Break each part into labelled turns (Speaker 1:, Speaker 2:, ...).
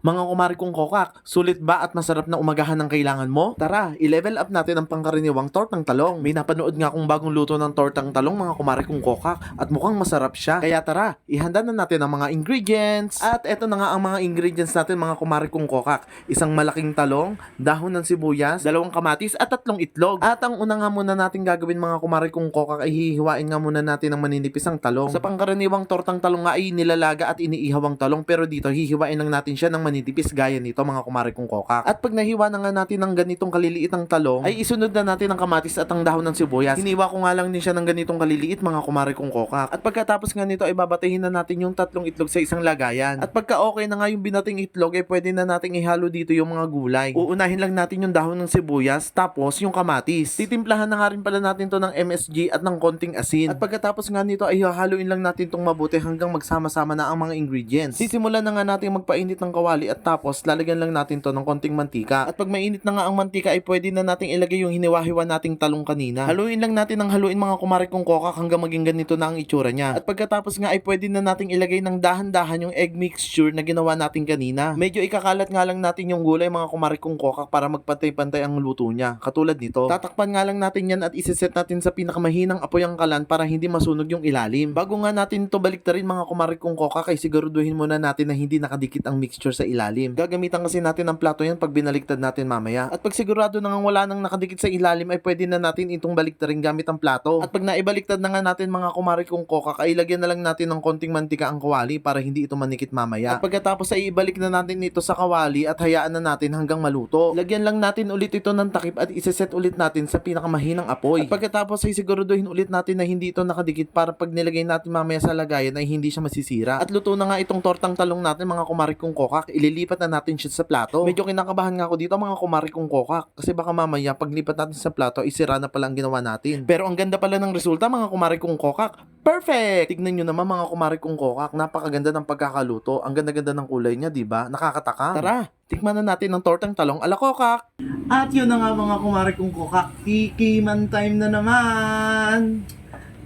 Speaker 1: Mga kumari kong kokak, sulit ba at masarap na umagahan ng kailangan mo? Tara, i-level up natin ang pangkaraniwang tortang talong. May napanood nga akong bagong luto ng tortang talong mga kumari kong kokak at mukhang masarap siya. Kaya tara, ihanda na natin ang mga ingredients. At eto na nga ang mga ingredients natin mga kumari kong kokak. Isang malaking talong, dahon ng sibuyas, 2 kamatis at 3 itlog. At ang una nga muna natin gagawin mga kumari kong kokak ay hihiwain nga muna natin ng maninipis ang talong. Sa pangkaraniwang tortang talong nga ay nilalaga at iniihaw ang talong, pero dito hihiwain lang natin siya ng manitipis gaya nito mga kumari kong kokak. At pag nahiwa na nga natin ng ganitong kaliliit ang talong, ay isunod na natin ang kamatis at ang dahon ng sibuyas. Hiniwa ko nga lang din siya ng ganitong kaliliit mga kumari kong kokak. At pagkatapos nga nito ay babatahin na natin yung 3 itlog sa isang lagayan. At pagka okay na nga yung binating itlog ay pwede na nating ihalo dito yung mga gulay. Uunahin lang natin yung dahon ng sibuyas tapos yung kamatis. Titimplahan na nga rin pala natin to ng MSG at ng konting asin. At pagkatapos nga nito ay hahaluin lang natin tong mabuti hanggang magsama-sama na ang mga ingredients. Sisimulan na nga natin magpainit ng kawali at tapos lalagyan lang natin to ng konting mantika. At pag mainit na nga ang mantika ay pwede na nating ilagay yung hiniwa-hiwa nating talong kanina. Haluin lang natin ng haluin mga kumari kong kokak hanggang maging ganito na ang itsura niya. At pagkatapos nga ay pwede na nating ilagay ng dahan-dahan yung egg mixture na ginawa natin kanina. Medyo ikakalat nga lang natin yung gulay mga kumari kong kokak para magpantay-pantay ang luto niya. Katulad nito. Tatakpan nga lang natin yan at isiset natin sa pinakamahinang apoy ang kalan para hindi masunog yung ilalim. Bago nga natin ito baliktarin mga kumari kong kokak ay siguraduhin muna natin na hindi nakadikit ang mixture sa ilalim. Gagamitan kasi natin ang plato yan pag binaliktad natin mamaya. At pag sigurado na nga wala nang nakadikit sa ilalim ay pwede na natin itong baliktarin gamit ang plato. At pag naibaliktad na nga natin mga kumari kong kokak ay lagyan na lang natin ng konting mantika ang kawali para hindi ito manikit mamaya. At pagkatapos ay ibalik na natin ito sa kawali at hayaan na natin hanggang maluto. Lagyan lang natin ulit ito ng takip at iseset ulit natin sa pinakamahinang apoy. At pagkatapos ay siguraduhin ulit natin na hindi ito nakadikit para pag nilagay natin mamaya sa lagayan ay hindi siya masisira. At luto na nga itong tortang talong natin mga kumari kong kokak. Ililipat na natin siya sa plato. Medyo kinakabahan nga ako dito mga kumari kong kokak kasi baka mamaya paglipat natin sa plato ay sira na pala ang ginawa natin. Pero ang ganda pala ng resulta mga kumari kong kokak. Perfect! Tignan nyo naman mga kumari kong kokak. Napakaganda ng pagkakaluto. Ang ganda-ganda ng kulay niya, diba? Nakakataka. Tara, tikman na natin ng tortang talong ala kokak. At yun na nga mga kumari kong kokak. Tikiman time na naman.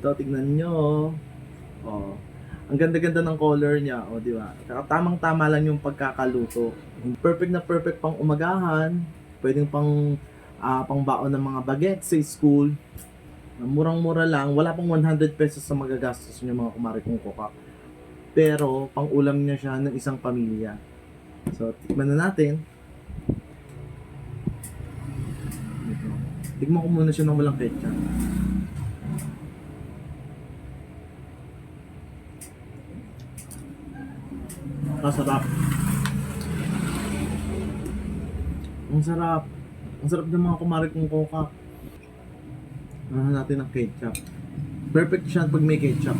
Speaker 1: Ito, tignan nyo. Oh. Ang ganda-ganda ng color niya, oh, di ba? Tamang-tama lang yung pagkakaluto. Perfect na perfect pang umagahan. Pwedeng pangbaon ng mga bagets sa school. Murang-mura lang. Wala pang 100 pesos sa magagastos niyo mga kumari kong kokak. Pero pang ulam niya siya ng isang pamilya. So, tikman na natin. Ito. Tikman ko muna siya ng walang ketchup. Masarap. Ang sarap. Ang sarap ng mga kumari kong kokak. Natin ng ketchup. Perfect siya pag may ketchup.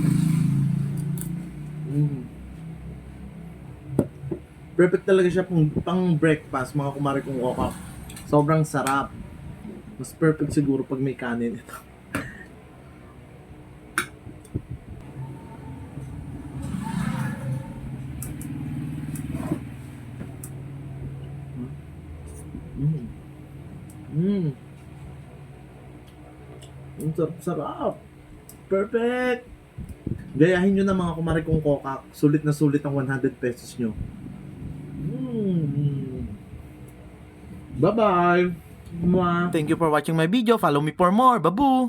Speaker 1: Perfect talaga siya pang breakfast mga kumari kong kokak. Sobrang sarap. Mas perfect siguro pag may kanin ito. Ang sarap-sarap. Perfect! Gayahin nyo na mga kumari kong kokak. Sulit na sulit ang 100 pesos nyo. Bye-bye! Mwah. Thank you for watching my video. Follow me for more. Babu!